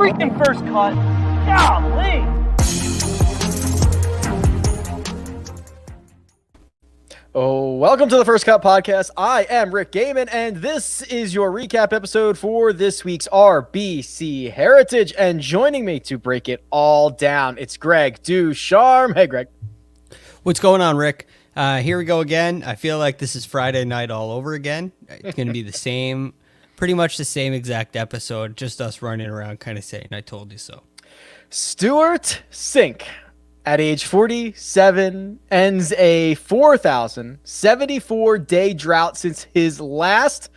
freaking first cut. Golly. Oh, welcome to the First Cut Podcast. I am Rick Gehman, and this is your recap episode for this week's RBC Heritage. And joining me to break it all down, it's Greg DuCharme. Hey, Greg. What's going on, Rick? Here we go again. I feel like this is Friday night all over again. It's going to be the same, pretty much the same exact episode, just us running around kind of saying, I told you so. Stewart Cink, at age 47, ends a 4,074-day drought since his last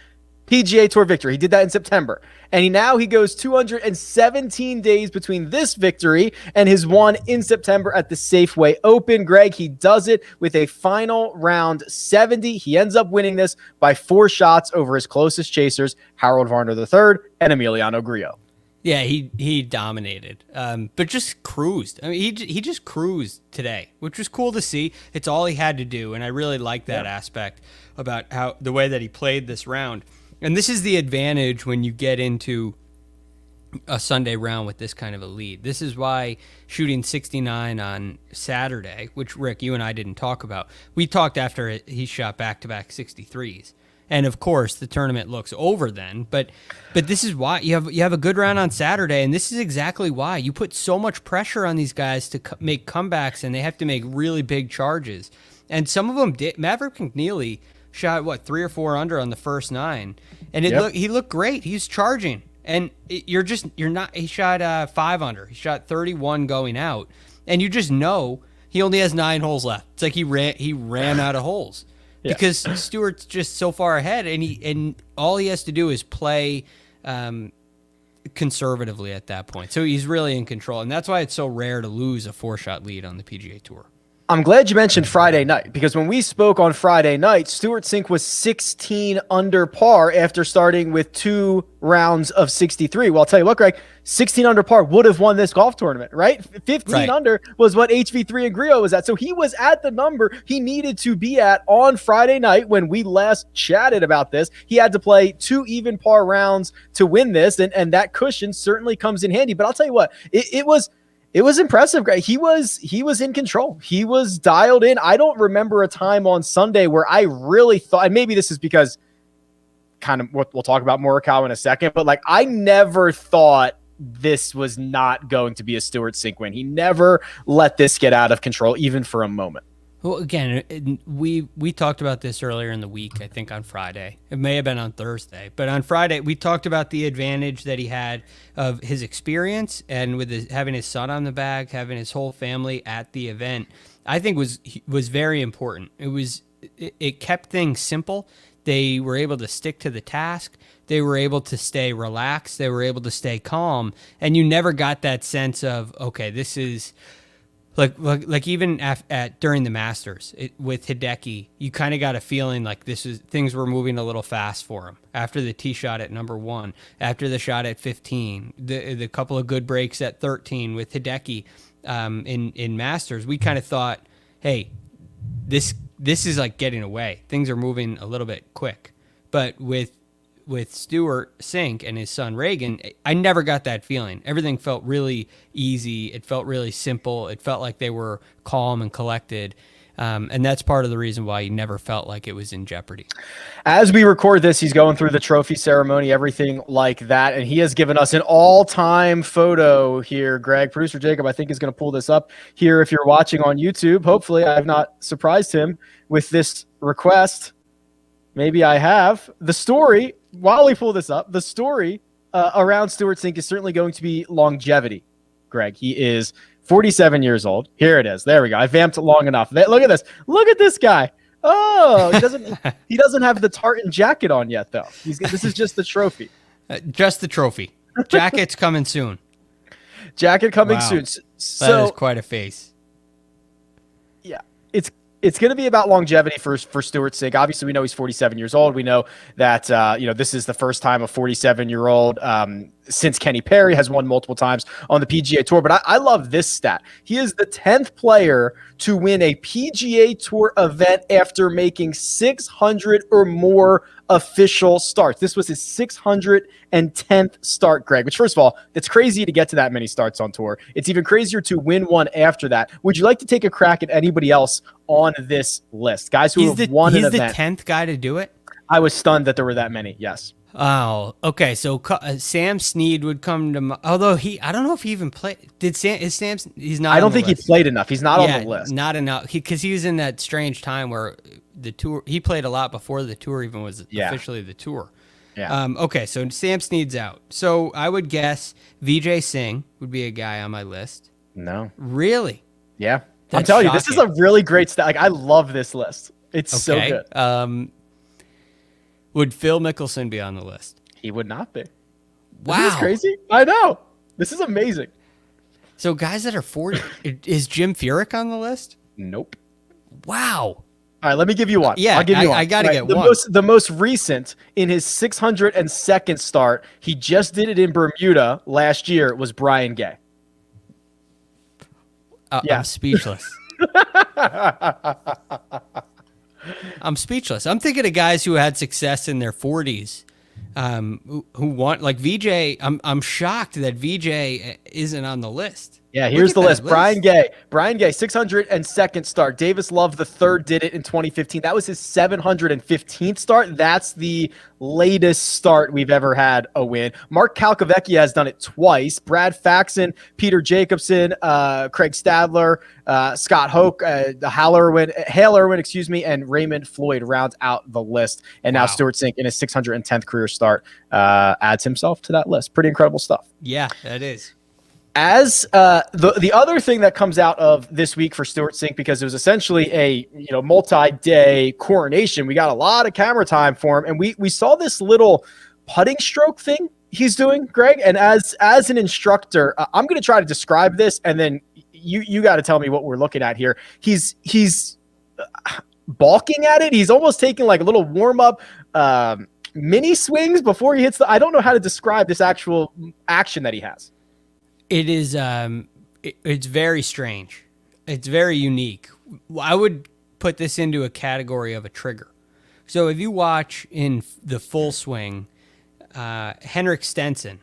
PGA Tour victory. He did that in September. And he goes 217 days between this victory and his one in September at the Safeway Open. Greg, he does it with a final round 70. He ends up winning this by 4 shots over his closest chasers, Harold Varner III and Emiliano Grillo. Yeah, he dominated, but just cruised. I mean, he just cruised today, which was cool to see. It's all he had to do, and I really like that aspect about how the way that he played this round. And this is the advantage when you get into a Sunday round with this kind of a lead. This is why shooting 69 on Saturday, which, Rick, you and I didn't talk about. We talked after he shot back-to-back 63s. And, of course, the tournament looks over then. But this is why you have a good round on Saturday, and this is exactly why. You put so much pressure on these guys to make comebacks, and they have to make really big charges. And some of them did. Maverick McNeely shot 3 or 4 under on the first 9, and he looked great. He was charging, and you're not. He shot 5 under. He shot 31 going out, and you just know he only has 9 holes left. It's like he ran out of holes because Stewart's just so far ahead, and all he has to do is play conservatively at that point. So he's really in control, and that's why it's so rare to lose a 4-shot lead on the PGA Tour. I'm glad you mentioned Friday night, because when we spoke on Friday night, Stewart Cink was 16 under par after starting with 2 rounds of 63. Well, I'll tell you what, Greg, 16 under par would have won this golf tournament, right? 15 under was what HV3 and Grillo was at. So he was at the number he needed to be at on Friday night when we last chatted about this. He had to play 2 even par rounds to win this, and that cushion certainly comes in handy. But I'll tell you what, it was impressive, Greg. He was in control. He was dialed in. I don't remember a time on Sunday where I really thought, and maybe this is because kind of what we'll talk about Morikawa in a second, but I never thought this was not going to be a Stewart Cink win. He never let this get out of control, even for a moment. Well, again, we talked about this earlier in the week, I think on Friday. It may have been on Thursday. But on Friday, we talked about the advantage that he had of his experience and with having his son on the bag, having his whole family at the event, I think was very important. It kept things simple. They were able to stick to the task. They were able to stay relaxed. They were able to stay calm. And you never got that sense of, okay, this is... Like even during the Masters with Hideki, you kind of got a feeling like things were moving a little fast for him after the tee shot at number 1, after the shot at 15, the couple of good breaks at 13 with Hideki in Masters. We kind of thought, hey, this is like getting away. Things are moving a little bit quick, but with Stewart Cink and his son Reagan, I never got that feeling. Everything felt really easy. It felt really simple. It felt like they were calm and collected. And that's part of the reason why he never felt like it was in jeopardy. As we record this, he's going through the trophy ceremony, everything like that. And he has given us an all-time photo here, Greg. Producer Jacob, I think, is going to pull this up here if you're watching on YouTube. Hopefully, I have not surprised him with this request. Maybe I have. The story, while we pull this up, the story around Stewart Cink is certainly going to be longevity, Greg. He is 47 years old. Here it is. There we go. I vamped long enough. Look at this. Look at this guy. Oh, he doesn't have the tartan jacket on yet, though. This is just the trophy. Just the trophy. Jacket's coming soon. Jacket coming soon. So, that is quite a face. Yeah. It's going to be about longevity for Stewart Cink. Obviously, we know he's 47 years old. We know that this is the first time a 47-year-old since Kenny Perry has won multiple times on the PGA Tour. But I love this stat. He is the 10th player to win a PGA Tour event after making 600 or more official starts. This was his 610th start, Greg, which, first of all, it's crazy to get to that many starts on tour. It's even crazier to win one after that. Would you like to take a crack at anybody else on this list? Guys who have won an event. He's the 10th guy to do it? I was stunned that there were that many, yes. Oh, okay. So Sam Snead would come to, although I don't know if he even played. He's not. I don't think he played enough. He's not on the list. Not enough. Because he was in that strange time where the tour, he played a lot before the tour even was officially the tour. Yeah. Okay. So Sam Snead's out. So I would guess Vijay Singh would be a guy on my list. No. Really? Yeah. That's I'm telling you, this shocking. is a really great stat. Like, I love this list. It's so good. Would Phil Mickelson be on the list? He would not be. Wow. Isn't this crazy? I know. This is amazing. So guys that are 40, is Jim Furyk on the list? Nope. Wow. All right, let me give you one. Yeah, I'll give you one. I got to get the one. The most recent, in his 602nd start, he just did it in Bermuda last year, was Brian Gay. I'm speechless. I'm speechless. I'm thinking of guys who had success in their 40s, who want, like VJ. I'm shocked that VJ isn't on the list. Yeah, here's the list. Brian Gay, 602nd start. Davis Love the third did it in 2015. That was his 715th start. That's the latest start we've ever had a win. Mark Calcavecchia has done it twice. Brad Faxon, Peter Jacobson, Craig Stadler, Scott Hoke, Hale Irwin, and Raymond Floyd round out the list. And now Stewart Cink in his 610th career start adds himself to that list. Pretty incredible stuff. Yeah, that is. As the other thing that comes out of this week for Stewart Cink, because it was essentially a multi-day coronation, we got a lot of camera time for him, and we saw this little putting stroke thing he's doing, Greg. And as an instructor, I'm going to try to describe this, and then you got to tell me what we're looking at here. He's balking at it. He's almost taking like a little warm up mini swings before he hits I don't know how to describe this actual action that he has. It is, it's very strange. It's very unique. I would put this into a category of a trigger. So if you watch in the full swing, Henrik Stenson,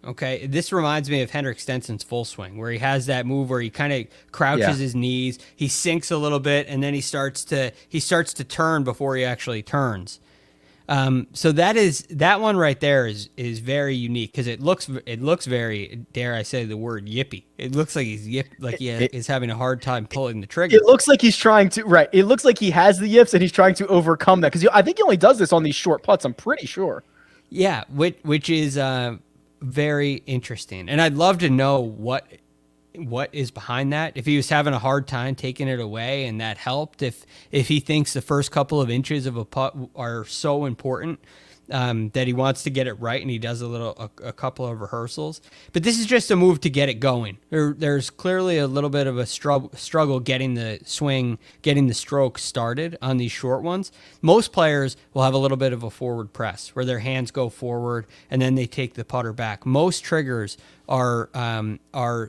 okay, this reminds me of Henrik Stenson's full swing, where he has that move where he kind of crouches his knees, he sinks a little bit, and then he starts to turn before he actually turns. So that one right there is very unique because it looks very, dare I say the word, yippy. It looks like he's having a hard time pulling the trigger. It looks like he's trying to, right. It looks like he has the yips and he's trying to overcome that, because I think he only does this on these short putts. I'm pretty sure. Yeah, which is very interesting, and I'd love to know what is behind that. If he was having a hard time taking it away and that helped, if he thinks the first couple of inches of a putt are so important that he wants to get it right and he does a couple of rehearsals. But this is just a move to get it going. There's clearly a little bit of a struggle getting the swing, getting the stroke started on these short ones. Most players will have a little bit of a forward press where their hands go forward and then they take the putter back. Most triggers are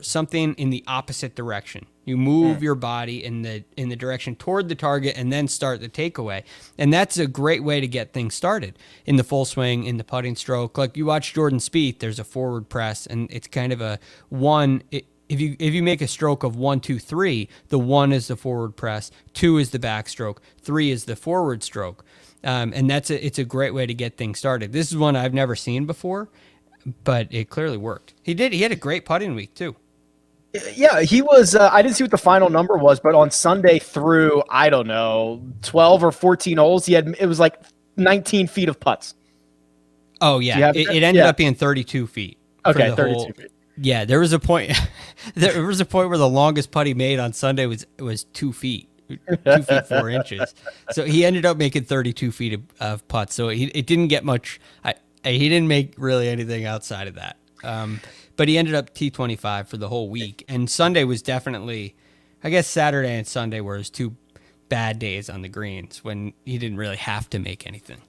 something in the opposite direction. You move your body in the direction toward the target and then start the takeaway. And that's a great way to get things started in the full swing, in the putting stroke. Like you watch Jordan Spieth, there's a forward press and it's kind of a one. If you make a stroke of 1, 2, 3, the 1 is the forward press, 2 is the backstroke, 3 is the forward stroke. And it's a great way to get things started. This is one I've never seen before, but it clearly worked. He had a great putting week too. Yeah, he was. I didn't see what the final number was, but on Sunday through, I don't know, 12 or 14 holes, it was like 19 feet of putts. Oh yeah, it ended up being 32 feet. Okay, 32 feet. Yeah, there was a point. There was a point where the longest putt he made on Sunday was 2 feet. 2 feet 4 inches. So he ended up making 32 feet of putts. So it didn't get much. He didn't make really anything outside of that. But he ended up T25 for the whole week. And Sunday was definitely, I guess Saturday and Sunday were his two bad days on the greens when he didn't really have to make anything.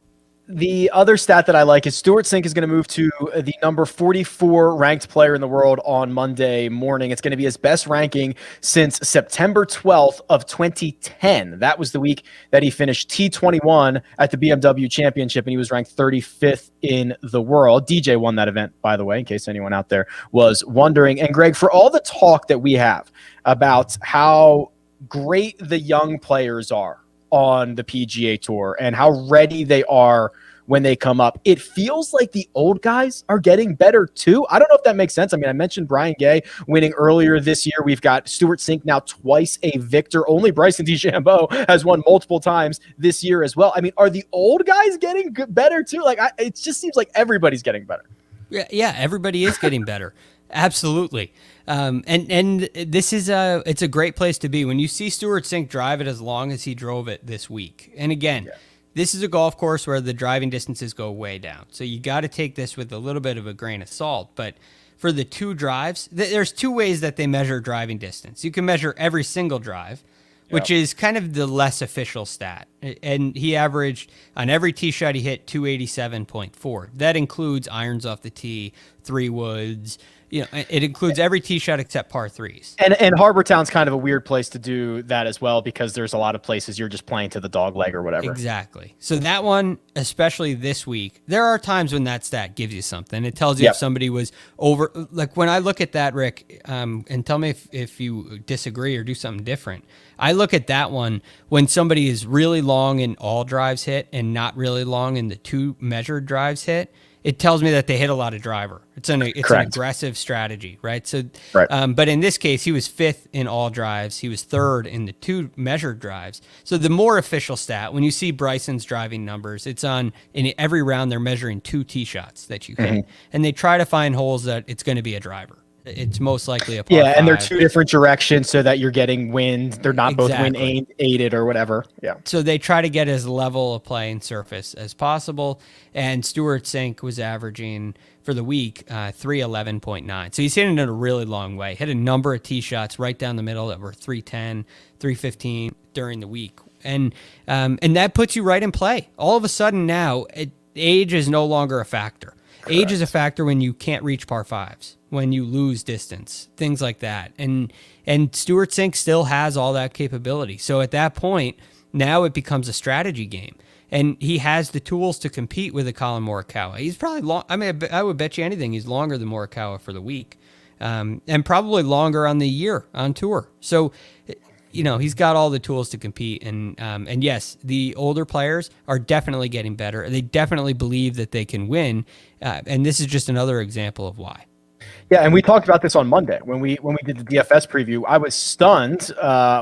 The other stat that I like is Stewart Cink is going to move to the number 44 ranked player in the world on Monday morning. It's going to be his best ranking since September 12th of 2010. That was the week that he finished T21 at the BMW Championship, and he was ranked 35th in the world. DJ won that event, by the way, in case anyone out there was wondering. And Greg, for all the talk that we have about how great the young players are on the PGA Tour and how ready they are when they come up, it feels like the old guys are getting better too. I don't know if that makes sense. I mean, I mentioned Brian Gay winning earlier this year. We've got Stewart Cink now twice a victor. Only Bryson DeChambeau has won multiple times this year as well. I mean, are the old guys getting better too? Like, it just seems like everybody's getting better. Yeah, everybody is getting better. Absolutely. And this is it's a great place to be when you see Stewart Cink drive it as long as he drove it this week. And again, This is a golf course where the driving distances go way down. So you got to take this with a little bit of a grain of salt. But for the two drives, there's two ways that they measure driving distance. You can measure every single drive, which is kind of the less official stat. And he averaged on every tee shot he hit 287.4. That includes irons off the tee, three woods. You know, it includes every tee shot except par threes. And Harbor Town's kind of a weird place to do that as well, because there's a lot of places you're just playing to the dog leg or whatever. Exactly. So that one, especially this week, there are times when that stat gives you something. It tells you if somebody was over. Like when I look at that, Rick, and tell me if you disagree or do something different. I look at that one when somebody is really long in all drives hit and not really long in the two measured drives hit. It tells me that they hit a lot of driver. It's an aggressive strategy, right? So, but in this case, he was fifth in all drives. He was third in the two measured drives. So the more official stat, when you see Bryson's driving numbers, it's on in every round they're measuring two tee shots that you hit, and they try to find holes that it's going to be a driver. It's most likely a par five. And they're two different directions so that you're getting wind. They're not both wind aided or whatever. Yeah. So they try to get as level a playing surface as possible. And Stewart Cink was averaging for the week 311.9. So he's hitting it a really long way. Hit a number of tee shots right down the middle that were 310, 315 during the week. And that puts you right in play. All of a sudden now, age is no longer a factor. Age is a factor when you can't reach par fives, when you lose distance, things like that. And Stewart Cink still has all that capability. So at that point, now it becomes a strategy game. And he has the tools to compete with a Colin Morikawa. He's probably long. I mean, I would bet you anything he's longer than Morikawa for the week, and probably longer on the year on tour. So, you know, he's got all the tools to compete. And yes, the older players are definitely getting better. They definitely believe that they can win. And this is just another example of why. Yeah, and we talked about this on Monday when we did the DFS preview. I was stunned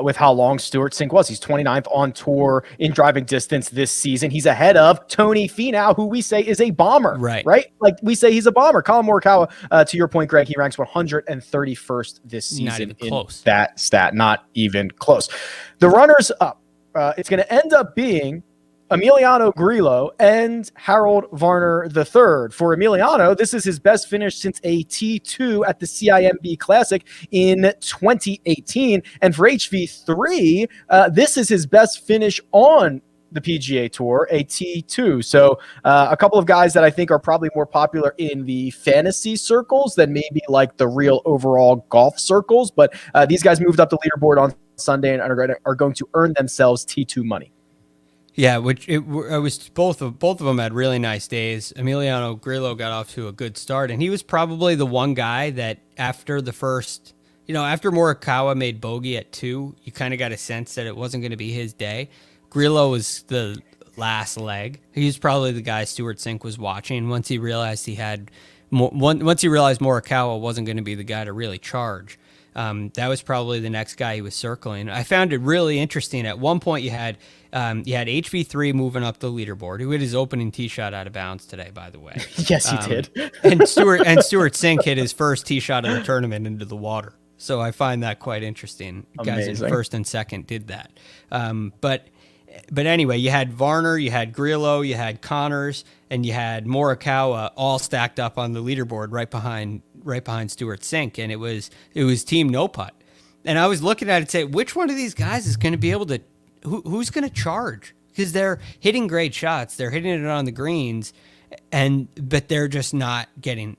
with how long Stewart Cink was. He's 29th on tour in driving distance this season. He's ahead of Tony Finau, who we say is a bomber. Right? Like we say he's a bomber. Colin Morikawa, to your point, Greg, he ranks 131st this season in that stat. Not even close. The runners up, it's going to end up being Emiliano Grillo and Harold Varner III. For Emiliano, this is his best finish since a T2 at the CIMB Classic in 2018. And for HV3, this is his best finish on the PGA Tour, a T2. So a couple of guys that I think are probably more popular in the fantasy circles than maybe like the real overall golf circles. But these guys moved up the leaderboard on Sunday and are going to earn themselves T2 money. Yeah, which it was both of them had really nice days. Emiliano Grillo got off to a good start, and he was probably the one guy that after the first, after Morikawa made bogey at 2, you kind of got a sense that it wasn't going to be his day. Grillo was the last leg. He was probably the guy Stewart Cink was watching once he realized Morikawa wasn't going to be the guy to really charge. That was probably the next guy he was circling. I found it really interesting. At one point, you had HV3 moving up the leaderboard, who hit his opening tee shot out of bounds today, by the way. Yes, he did. and Stewart Cink hit his first tee shot of the tournament into the water. So I find that quite interesting. Amazing. Guys in first and second did that. But anyway, you had Varner, you had Grillo, you had Connors, and you had Morikawa all stacked up on the leaderboard right behind Stewart Cink, and it was Team No Putt. And I was looking at it and say, which one of these guys is going to be able to who's going to charge? because they're hitting great shots. They're hitting it on the greens, but they're just not getting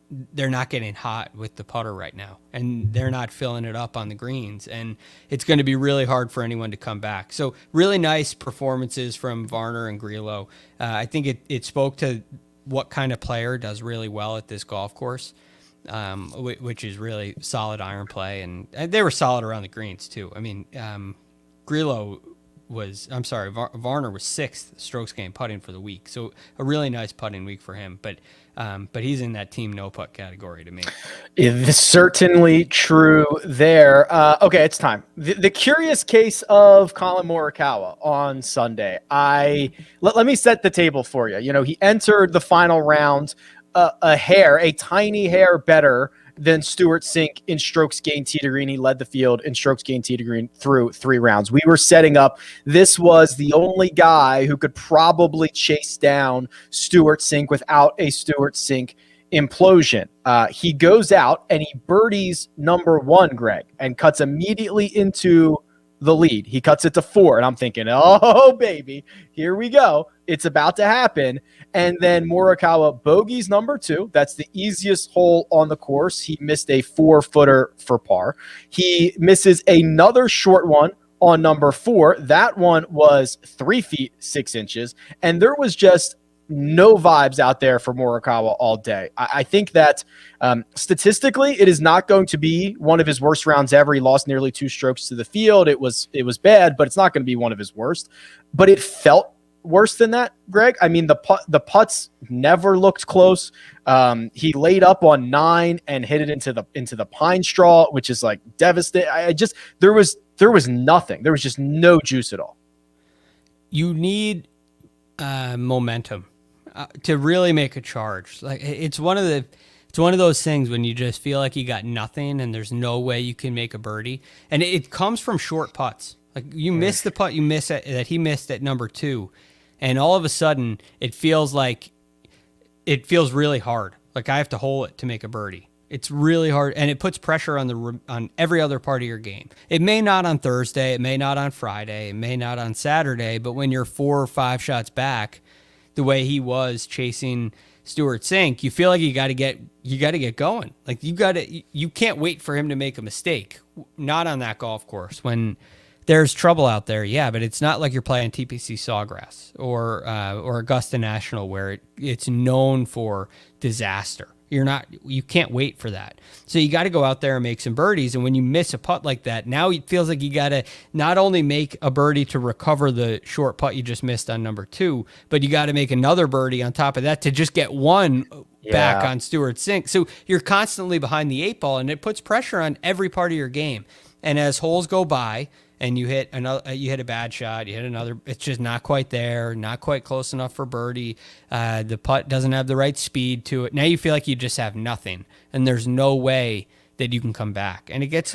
hot with the putter right now, and they're not filling it up on the greens, and it's going to be really hard for anyone to come back. So really nice performances from Varner and Grillo. I think it spoke to what kind of player does really well at this golf course, which is really solid iron play, and they were solid around the greens too. I mean, Varner was 6th strokes gained putting for the week, so a really nice putting week for him. But he's in that team no putt category to me. It's certainly true there. Okay, it's time. The curious case of Colin Morikawa on Sunday. Let me set the table for you. You know, he entered the final round a tiny hair better than Stewart Cink in strokes gained tee to green. He led the field in strokes gained tee to green through 3 rounds. We were setting up. This was the only guy who could probably chase down Stewart Cink without a Stewart Cink implosion. He goes out and he birdies number 1, Greg, and cuts immediately into the lead. He cuts it to 4, and I'm thinking, oh, baby, here we go. It's about to happen. And then Morikawa bogeys number 2. That's the easiest hole on the course. He missed a 4-footer for par. He misses another short one on number 4. That one was 3 feet 6 inches. And there was just no vibes out there for Morikawa all day. I think that statistically, it is not going to be one of his worst rounds ever. He lost nearly 2 strokes to the field. It was bad, but it's not going to be one of his worst. But it felt worse than that, Greg. I mean, the putts never looked close. He laid up on 9 and hit it into the pine straw, which is like devastating. There was nothing. There was just no juice at all. You need momentum to really make a charge. Like it's one of those things when you just feel like you got nothing and there's no way you can make a birdie, and it comes from short putts. Like you miss the putt that he missed at number 2, and all of a sudden it feels really hard. Like I have to hole it to make a birdie. It's really hard, and it puts pressure on every other part of your game. It may not on Thursday, it may not on Friday, it may not on Saturday, but when you're 4 or 5 shots back, the way he was chasing Stewart Cink, you feel like you got to get going. Like you can't wait for him to make a mistake. Not on that golf course when there's trouble out there. Yeah, but it's not like you're playing TPC Sawgrass or Augusta National where it's known for disaster. You can't wait for that. So you got to go out there and make some birdies. And when you miss a putt like that, now it feels like you got to not only make a birdie to recover the short putt you just missed on number 2, but you got to make another birdie on top of that to just get one back on Stewart Cink. So you're constantly behind the 8 ball, and it puts pressure on every part of your game. And as holes go by, and you hit a bad shot, you hit another, it's just not quite there, not quite close enough for birdie. The putt doesn't have the right speed to it. Now you feel like you just have nothing, and there's no way that you can come back, and it gets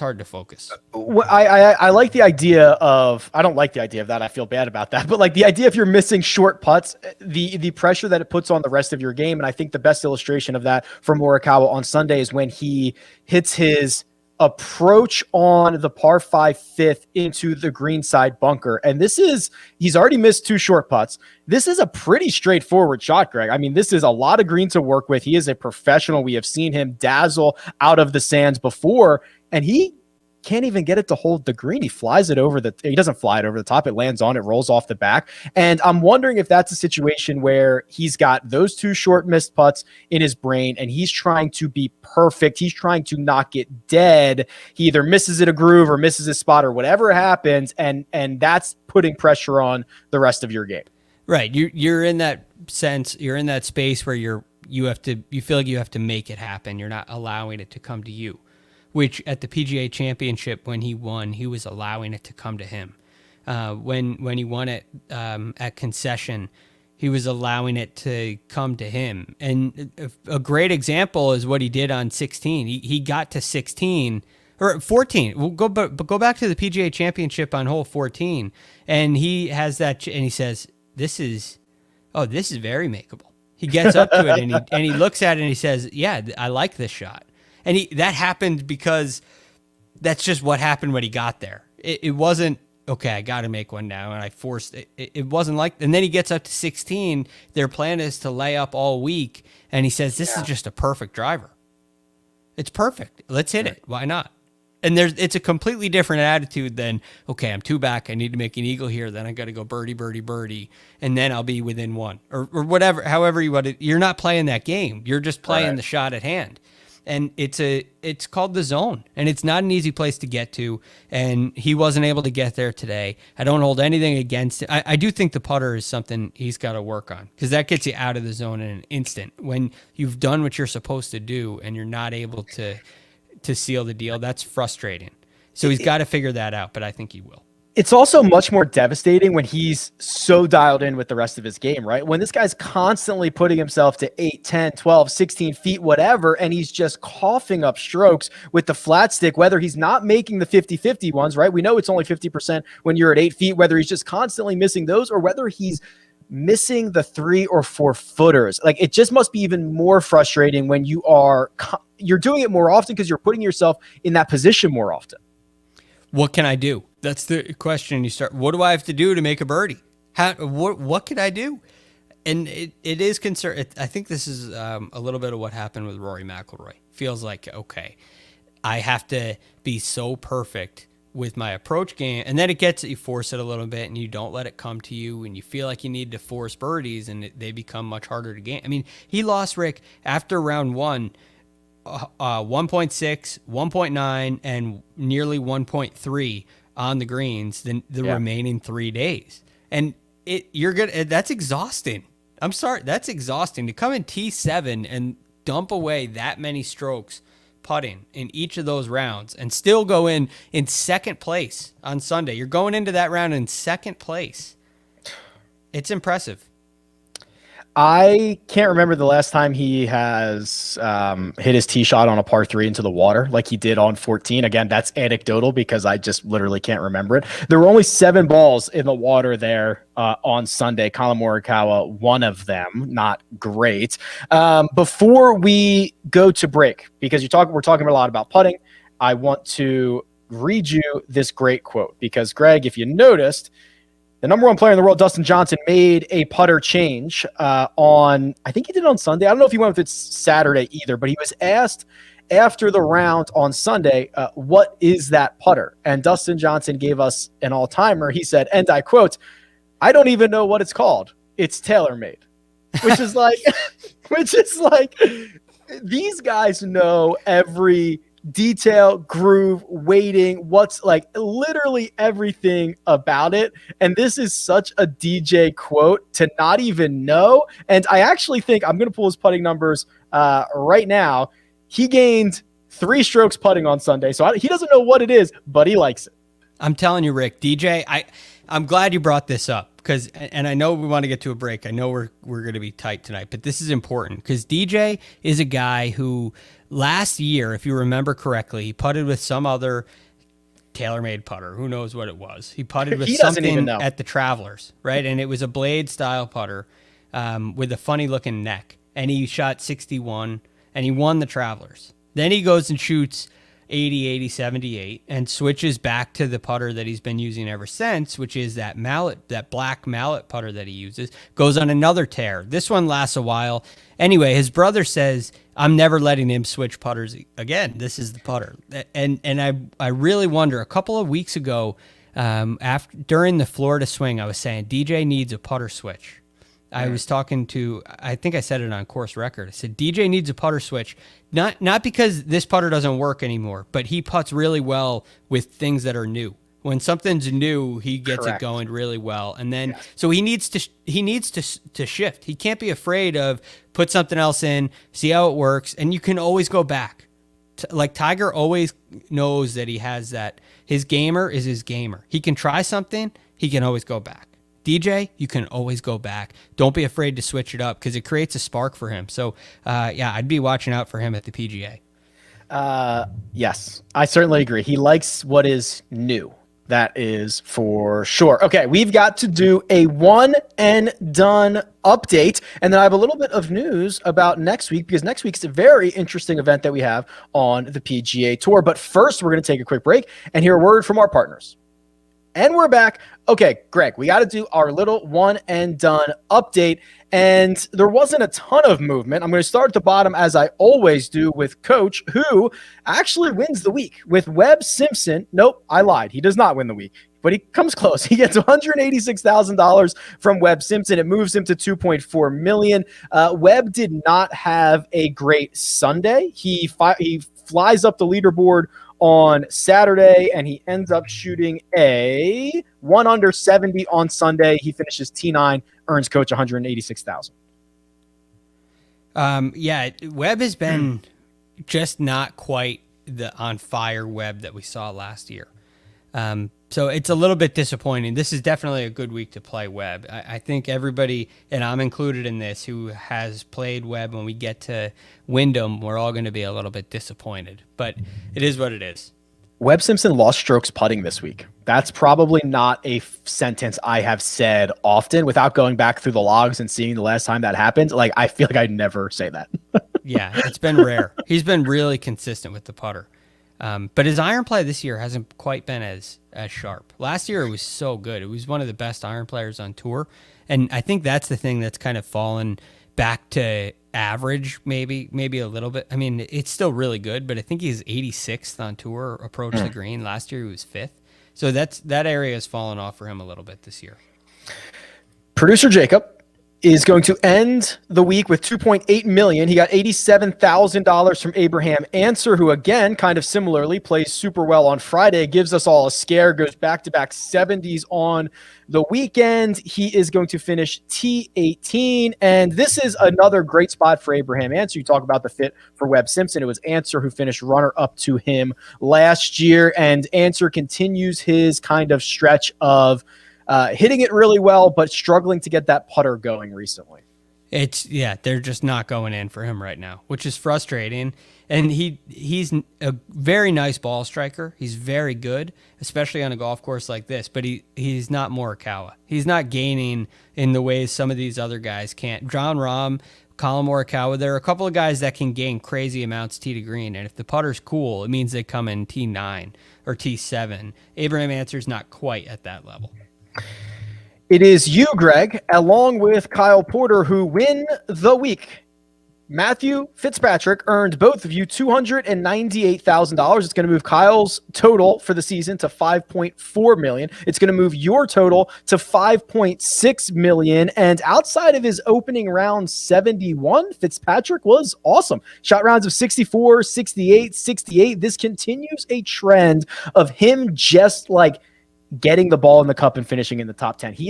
hard to focus. I like the idea of, I don't like the idea of that. I feel bad about that, but like the idea if you're missing short putts, the pressure that it puts on the rest of your game. And I think the best illustration of that for Morikawa on Sunday is when he hits his approach on the par 5 5th into the greenside bunker. And he's already missed 2 short putts. This is a pretty straightforward shot, Greg. I mean, this is a lot of green to work with. He is a professional. We have seen him dazzle out of the sands before, and he can't even get it to hold the green. He doesn't fly it over the top. It lands on it, rolls off the back. And I'm wondering if that's a situation where he's got those 2 short missed putts in his brain and he's trying to be perfect. He's trying to not get dead. He either misses it a groove or misses his spot or whatever happens. And that's putting pressure on the rest of your game. Right. You're in that sense, you're in that space where you feel like you have to make it happen. You're not allowing it to come to you. Which at the PGA Championship, when he won, he was allowing it to come to him. When he won it at Concession, he was allowing it to come to him. And a great example is what he did on 16. He got to 16 or 14. We'll go back to the PGA Championship on hole 14, and he has that, and he says, "This is very makeable." He gets up to it and he looks at it and he says, "Yeah, I like this shot." And that happened because that's just what happened when he got there. It wasn't okay, I got to make one now. And I forced it. It wasn't like, and then he gets up to 16. Their plan is to lay up all week. And he says, this is just a perfect driver. It's perfect. Let's hit it. Why not? And it's a completely different attitude than, okay, I'm 2 back. I need to make an eagle here. Then I got to go birdie, birdie, birdie. And then I'll be within 1 or whatever, however you want it. You're not playing that game. You're just playing the shot at hand. And it's called the zone, and it's not an easy place to get to. And he wasn't able to get there today. I don't hold anything against it. I do think the putter is something he's got to work on, because that gets you out of the zone in an instant. When you've done what you're supposed to do and you're not able to seal the deal, that's frustrating. So he's got to figure that out, but I think he will. It's also much more devastating when he's so dialed in with the rest of his game, right? When this guy's constantly putting himself to 8, 10, 12, 16 feet, whatever, and he's just coughing up strokes with the flat stick, whether he's not making the 50-50 ones, right? We know it's only 50% when you're at 8 feet, whether he's just constantly missing those or whether he's missing the 3 or 4 footers. Like, it just must be even more frustrating when you're doing it more often because you're putting yourself in that position more often. What can I do? That's the question. You start, what do I have to do to make a birdie? What can I do? And it is concern. I think this is a little bit of what happened with Rory McIlroy. Feels like, okay, I have to be so perfect with my approach game. And then you force it a little bit and you don't let it come to you, and you feel like you need to force birdies, and they become much harder to gain. I mean, he lost, Rick, after round 1, 1.6, 1.9, and nearly 1.3 on the greens than the remaining 3 days. And that's exhausting. I'm sorry. That's exhausting to come in T7 and dump away that many strokes putting in each of those rounds and still go in second place on Sunday. You're going into that round in second place. It's impressive. I can't remember the last time he has hit his tee shot on a par 3 into the water like he did on 14. Again, that's anecdotal because I just literally can't remember it. There were only 7 balls in the water there on Sunday. Colin Morikawa, one of them, not great. Before we go to break, because we're talking a lot about putting, I want to read you this great quote because, Greg, if you noticed, the number 1 player in the world, Dustin Johnson, made a putter change I think he did it on Sunday. I don't know if he went with it Saturday either, but he was asked after the round on Sunday, what is that putter? And Dustin Johnson gave us an all-timer. He said, and I quote, "I don't even know what it's called. It's tailor-made," which is like, these guys know every detail, groove, weighting, what's like literally everything about it. And this is such a DJ quote to not even know. And I actually think I'm going to pull his putting numbers right now. He gained 3 strokes putting on Sunday. So he doesn't know what it is, but he likes it. I'm telling you, Rick, DJ, I'm glad you brought this up because, and I know we want to get to a break. I know we're going to be tight tonight, but this is important because DJ is a guy who last year, if you remember correctly, he putted with some other tailor-made putter. Who knows what it was? He putted with something at the Travelers, right? And it was a blade style putter with a funny looking neck. And he shot 61 and he won the Travelers. Then he goes and shoots 80, 80, 78 and switches back to the putter that he's been using ever since, which is that black mallet putter that he uses. Goes on another tear. This one lasts a while. Anyway, his brother says, I'm never letting him switch putters again. This is the putter. And I really wonder, a couple of weeks ago, during the Florida swing, I was saying, DJ needs a putter switch. I was talking to, I think I said it on course record. I said, DJ needs a putter switch. Not because this putter doesn't work anymore, but he putts really well with things that are new. When something's new, he gets it going really well. And then, so he needs to shift. He can't be afraid of put something else in, see how it works. And you can always go back. Like Tiger always knows that he has that. His gamer is his gamer. He can try something. He can always go back. DJ, you can always go back. Don't be afraid to switch it up because it creates a spark for him. So, I'd be watching out for him at the PGA. Yes, I certainly agree. He likes what is new. That is for sure. Okay, we've got to do a one and done update. And then I have a little bit of news about next week because next week's a very interesting event that we have on the PGA Tour. But first, we're going to take a quick break and hear a word from our partners. And we're back. Okay, Greg, we got to do our little one and done update. And there wasn't a ton of movement. I'm going to start at the bottom, as I always do, with Coach, who actually wins the week. With Webb Simpson, nope, I lied. He does not win the week, but he comes close. He gets $186,000 from Webb Simpson. It moves him to $2.4 million. Webb did not have a great Sunday. He flies up the leaderboard on Saturday, and he ends up shooting a 1 under 70 on Sunday. He finishes T9, earns Coach $186,000. Yeah, Webb has been just not quite the on fire Webb that we saw last year. So it's a little bit disappointing. This is definitely a good week to play Webb. I think everybody, and I'm included in this, who has played Webb, when we get to Wyndham, we're all going to be a little bit disappointed. But it is what it is. Webb Simpson lost strokes putting this week. That's probably not a sentence I have said often without going back through the logs and seeing the last time that happened. Like, I feel like I'd never say that. Yeah, it's been rare. He's been really consistent with the putter. But his iron play this year hasn't quite been as sharp. Last year it was so good. It was one of the best iron players on tour. And I think that's the thing that's kind of fallen back to average, maybe a little bit. I mean, it's still really good, but I think he's 86th on tour approach the green. Last year he was 5th. So that area has fallen off for him a little bit this year. Producer Jacob is going to end the week with $2.8 million. He got $87,000 from Abraham Answer, who again, kind of similarly, plays super well on Friday, gives us all a scare, goes back-to-back 70s on the weekend. He is going to finish T18, and this is another great spot for Abraham Answer. You talk about the fit for Webb Simpson. It was Answer who finished runner-up to him last year, and Answer continues his kind of stretch of hitting it really well, but struggling to get that putter going recently. They're just not going in for him right now, which is frustrating. And he's a very nice ball striker. He's very good, especially on a golf course like this, but he's not Morikawa. He's not gaining in the ways some of these other guys can't. John Rahm, Colin Morikawa, there are a couple of guys that can gain crazy amounts tee to green, and if the putter's cool, it means they come in T9 or T7. Abraham Answer's not quite at that level. It is you, Greg, along with Kyle Porter, who win the week. Matthew Fitzpatrick earned both of you $298,000. It's going to move Kyle's total for the season to $5.4 million. It's going to move your total to $5.6 million. And outside of his opening round 71, Fitzpatrick was awesome. Shot rounds of 64, 68, 68. This continues a trend of him just like getting the ball in the cup and finishing in the top 10. He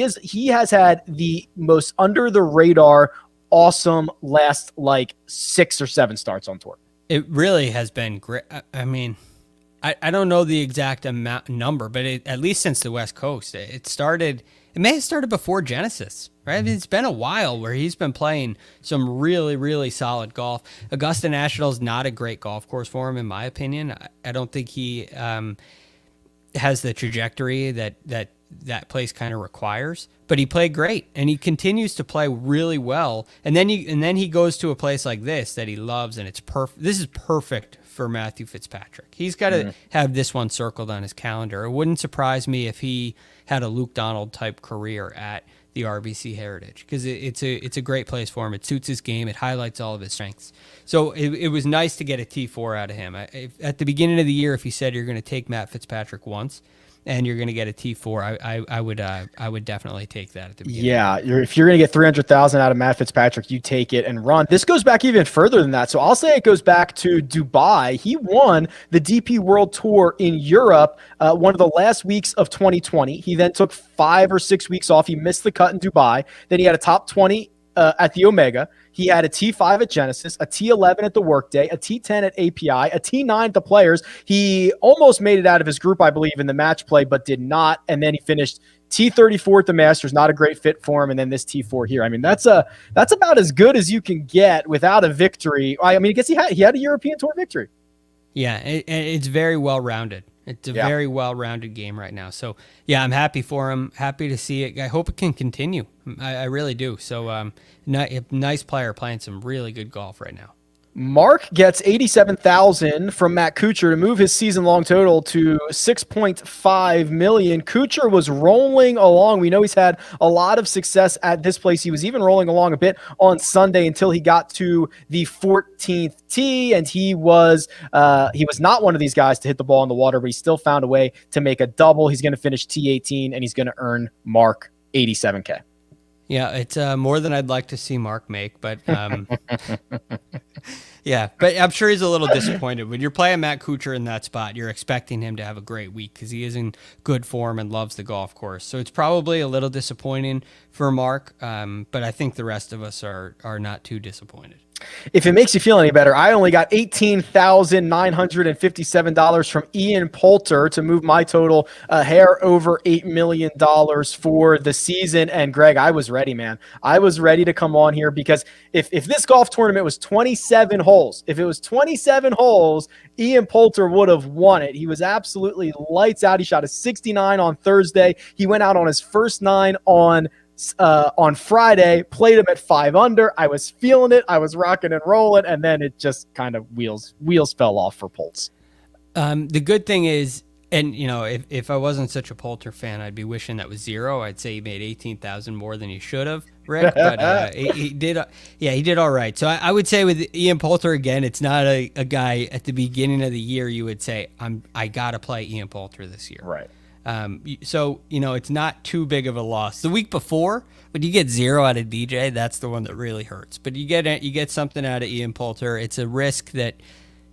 has had the most under the radar, awesome last like 6 or 7 starts on tour. It really has been great. I mean, I don't know the exact number, but at least since the West Coast, it may have started before Genesis, right? I mean, it's been a while where he's been playing some really, really solid golf. Augusta National is not a great golf course for him, in my opinion. I don't think he has the trajectory that place kind of requires, but he played great and he continues to play really well. And then he goes to a place like this that he loves, and it's perfect. This is perfect for Matthew Fitzpatrick. He's got to have this one circled on his calendar. It wouldn't surprise me if he had a Luke Donald type career at the RBC Heritage, because it's a great place for him. It suits his game. It highlights all of his strengths. So it was nice to get a T4 out of him. At the beginning of the year, if he said you're going to take Matt Fitzpatrick once and you're going to get a T4, I would definitely take that at the beginning. Yeah, if you're going to get $300,000 out of Matt Fitzpatrick, you take it and run. This goes back even further than that. So I'll say it goes back to Dubai. He won the DP World Tour in Europe one of the last weeks of 2020. He then took 5 or 6 weeks off. He missed the cut in Dubai. Then he had a top 20 at the Omega. He had a T5 at Genesis, a T11 at the Workday, a T10 at API, a T9 at the Players. He almost made it out of his group, I believe, in the match play, but did not. And then he finished T34 at the Masters, not a great fit for him. And then this T4 here. I mean, that's about as good as you can get without a victory. I mean, I guess he had a European Tour victory. Yeah, it's very well-rounded. It's a very well-rounded game right now. So, yeah, I'm happy for him. Happy to see it. I hope it can continue. I really do. So, nice player playing some really good golf right now. Mark gets 87,000 from Matt Kuchar to move his season-long total to 6.5 million. Kuchar was rolling along. We know he's had a lot of success at this place. He was even rolling along a bit on Sunday until he got to the 14th tee, and he was not one of these guys to hit the ball in the water, but he still found a way to make a double. He's going to finish T18, and he's going to earn Mark 87K. Yeah, it's more than I'd like to see Mark make, but yeah, but I'm sure he's a little disappointed. When you're playing Matt Kuchar in that spot, you're expecting him to have a great week because he is in good form and loves the golf course. So it's probably a little disappointing for Mark, but I think the rest of us are not too disappointed. If it makes you feel any better, I only got $18,957 from Ian Poulter to move my total a hair over $8 million for the season. And Greg, I was ready, man. I was ready to come on here because if this golf tournament was 27 holes, if it was 27 holes, Ian Poulter would have won it. He was absolutely lights out. He shot a 69 on Thursday. He went out on his first 9 on Friday, played him at 5 under. I was feeling it. I was rocking and rolling, and then it just kind of wheels fell off for Poltz. The good thing is, and if I wasn't such a Poulter fan, I'd be wishing that was 0. I'd say he made 18,000 more than he should have, Rick. But he did. He did all right. So I would say with Ian Poulter again, it's not a guy at the beginning of the year you would say I gotta play Ian Poulter this year. Right. So, it's not too big of a loss. The week before, when you get 0 out of DJ, that's the one that really hurts. But you get something out of Ian Poulter. It's a risk that,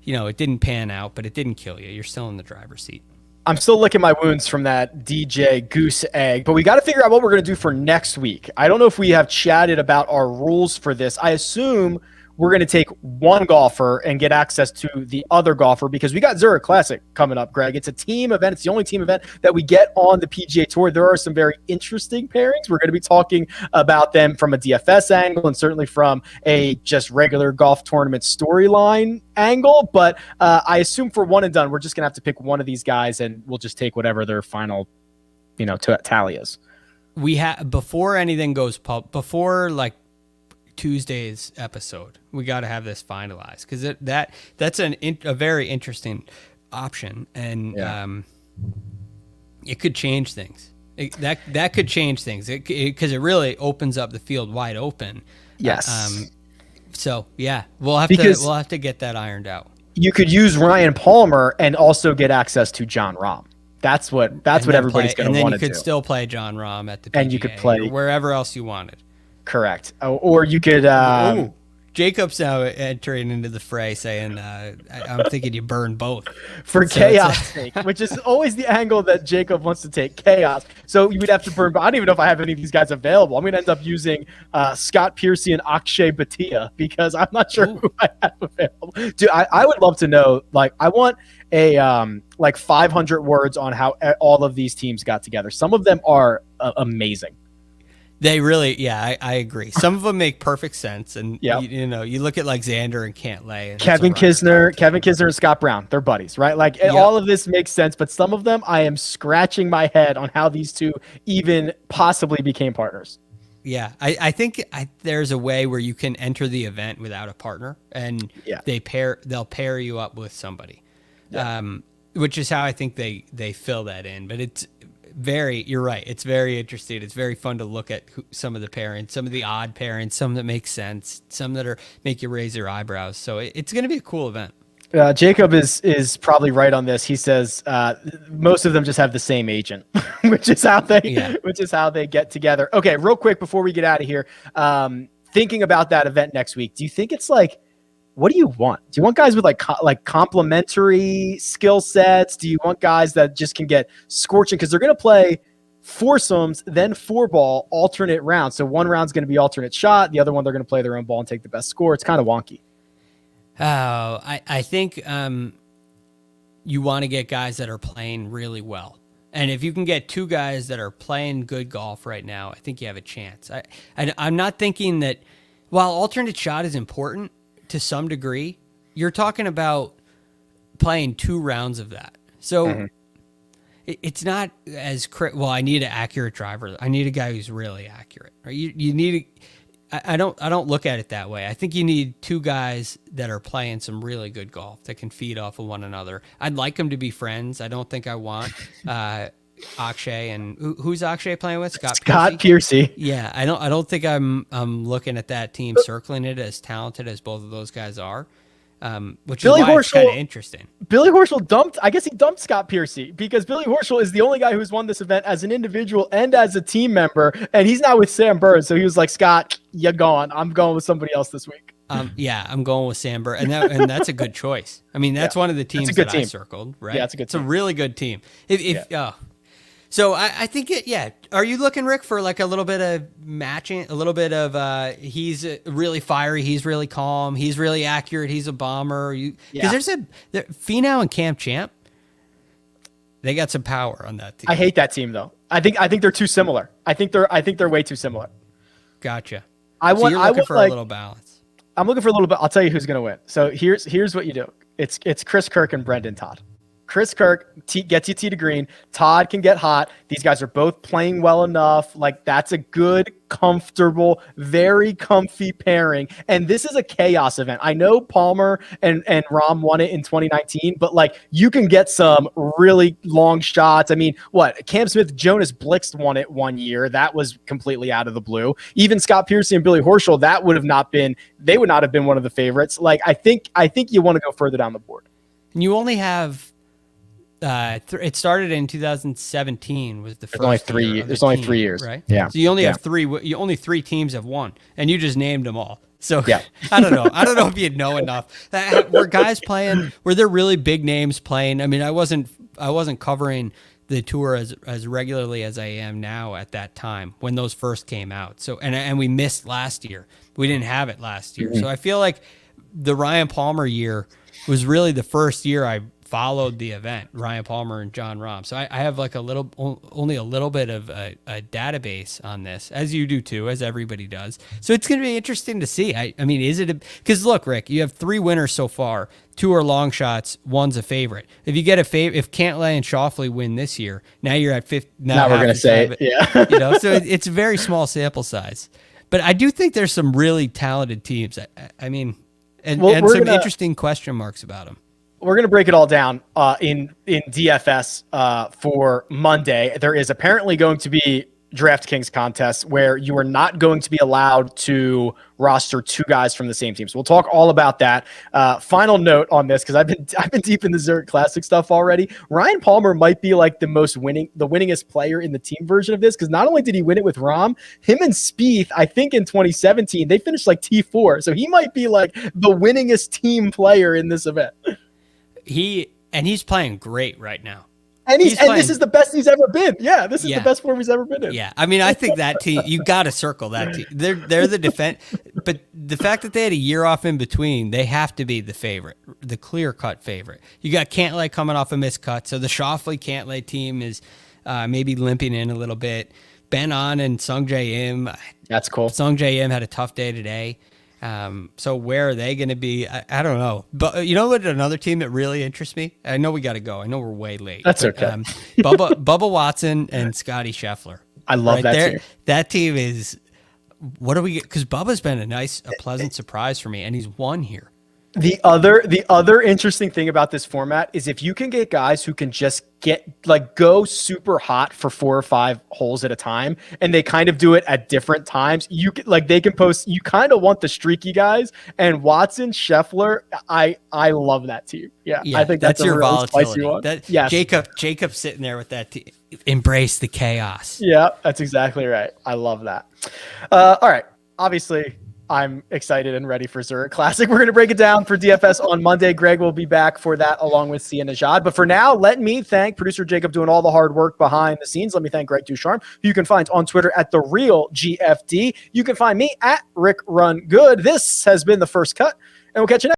it didn't pan out, but it didn't kill you. You're still in the driver's seat. I'm still licking my wounds from that DJ goose egg, but we got to figure out what we're going to do for next week. I don't know if we have chatted about our rules for this. I assume we're going to take one golfer and get access to the other golfer because we got Zurich Classic coming up, Greg. It's a team event. It's the only team event that we get on the PGA Tour. There are some very interesting pairings. We're going to be talking about them from a DFS angle and certainly from a just regular golf tournament storyline angle. But I assume for one and done, we're just going to have to pick one of these guys and we'll just take whatever their final, tally is. We have, before anything goes before Tuesday's episode, we got to have this finalized because that's a very interesting option, and it could change things. That could change things because it really opens up the field wide open. Yes. So yeah, we'll have to get that ironed out. You could use Ryan Palmer and also get access to John Rahm. That's what everybody's going to want to do. And then you could still play John Rahm at the PGA, and you could play or wherever else you wanted. Correct. Or you could. Jacob's now entering into the fray, saying, "I'm thinking you burn both for chaos sake," which is always the angle that Jacob wants to take. Chaos. So you would have to burn. I don't even know if I have any of these guys available. I'm going to end up using Scott Piercy and Akshay Bhatia because I'm not sure who I have available. Dude, I would love to know. I want a 500 words on how all of these teams got together. Some of them are amazing. They really, I agree. Some of them make perfect sense, and you look at Xander and Cantlay, and Kevin Kisner, and Scott Brown, they're buddies, right? All of this makes sense, but some of them, I am scratching my head on how these two even possibly became partners. Yeah, I think there's a way where you can enter the event without a partner, and they'll pair you up with somebody, which is how I think they fill that in. But it's you're right. It's very interesting. It's very fun to look at some of the pairings, some of the odd pairings, some that make sense, some that make you raise your eyebrows. So it's going to be a cool event. Jacob is probably right on this. He says most of them just have the same agent, which is how they get together. Okay, real quick before we get out of here, thinking about that event next week, do you think it's what do you want? Do you want guys with complementary skill sets? Do you want guys that just can get scorching? Because they're going to play foursomes, then 4-ball alternate rounds. So one round's going to be alternate shot. The other one, they're going to play their own ball and take the best score. It's kind of wonky. Oh, I think you want to get guys that are playing really well. And if you can get 2 guys that are playing good golf right now, I think you have a chance. I'm not thinking that while alternate shot is important, to some degree, you're talking about playing 2 rounds of that. So it's not as I need an accurate driver. I need a guy who's really accurate. Right? You need I don't look at it that way. I think you need two guys that are playing some really good golf that can feed off of one another. I'd like them to be friends. I don't think I want Akshay and who's Akshay playing with? Scott Piercy. Yeah, I don't think I'm looking at that team circling it as talented as both of those guys are. Which Billy is why it's kind of interesting. Billy Horschel dumped Scott Piercy because Billy Horschel is the only guy who's won this event as an individual and as a team member, and he's not with Sam Burr. So he was like, Scott, you're gone. I'm going with somebody else this week. Yeah, I'm going with Sam Burr, and that's a good choice. I mean, that's one of the teams that I circled, right? Yeah, it's a good team. It's a really good team. So I think Are you looking, Rick, for like a little bit of matching, a little bit of he's really fiery, he's really calm, he's really accurate, he's a bomber. Because there's Finau and Cam Champ, they got some power on that team. I hate that team though. I think they're too similar. I think they're way too similar. Gotcha. You're looking for a little balance. I'm looking for a little bit. I'll tell you who's going to win. So here's what you do. It's Chris Kirk and Brendan Todd. Chris Kirk gets you tee to green. Todd can get hot. These guys are both playing well enough. Like, that's a good, comfortable, very comfy pairing. And this is a chaos event. I know Palmer and Rahm won it in 2019, but like, you can get some really long shots. I mean, Cam Smith, Jonas Blixt won it one year. That was completely out of the blue. Even Scott Piercy and Billy Horschel, they would not have been one of the favorites. Like, I think you want to go further down the board. And you only have it started in 2017 was the first. There's only 3 years, right? Yeah. So you only have three. Only three teams have won, and you just named them all. So yeah. I don't know. I don't know if you know enough. Were guys playing? Were there really big names playing? I mean, I wasn't covering the tour as regularly as I am now at that time when those first came out. So and we missed last year. We didn't have it last year. Mm-hmm. So I feel like the Ryan Palmer year was really the first year I followed the event, Ryan Palmer and Jon Rahm. So I have like only a little bit of a database on this, as you do too, as everybody does. So it's going to be interesting to see. I mean, is it because look, Rick, you have 3 winners so far. 2 are long shots. 1's a favorite. If you get if Cantlay and Schauffele win this year, now you're at 50. Now we're going to say it. Yeah. So it's a very small sample size. But I do think there's some really talented teams. I mean, and some interesting question marks about them. We're going to break it all down in DFS for Monday. There is apparently going to be DraftKings contests where you are not going to be allowed to roster 2 guys from the same team. So we'll talk all about that. Final note on this, because I've been deep in the Zurich Classic stuff already. Ryan Palmer might be like the winningest player in the team version of this, because not only did he win it with Rahm, him and Spieth, I think in 2017 they finished like T4. So he might be like the winningest team player in this event. He's playing great right now. And this is the best he's ever been. Yeah, this is the best form he's ever been in. Yeah, I mean, I think that team, you got to circle that team. They're the defense, but the fact that they had a year off in between, they have to be the favorite, the clear-cut favorite. You got Cantlay coming off a miscut, so the Schauffele Cantlay team is maybe limping in a little bit. Ben An and Sung Jae Im. That's cool. Sung Jae Im had a tough day today. So where are they going to be? I don't know. But you know what? Another team that really interests me. I know we got to go. I know we're way late. That's okay. Bubba Watson and Scotty Scheffler. I love that team. That team is. What do we get? Because Bubba's been a pleasant surprise for me, and he's won here. The other interesting thing about this format is if you can get guys who can just go super hot for 4 or 5 holes at a time, and they kind of do it at different times. They can post. You kind of want the streaky guys, and Watson, Scheffler. I love that team. Yeah, I think that's your really volatility. One. Yes. Jacob sitting there with that team. Embrace the chaos. Yeah, that's exactly right. I love that. All right, obviously, I'm excited and ready for Zurich Classic. We're going to break it down for DFS on Monday. Greg will be back for that along with Sia Najad. But for now, let me thank producer Jacob doing all the hard work behind the scenes. Let me thank Greg DuCharme, who you can find on Twitter at @TheRealGFD. You can find me at RickRunGood. This has been The First Cut, and we'll catch you next.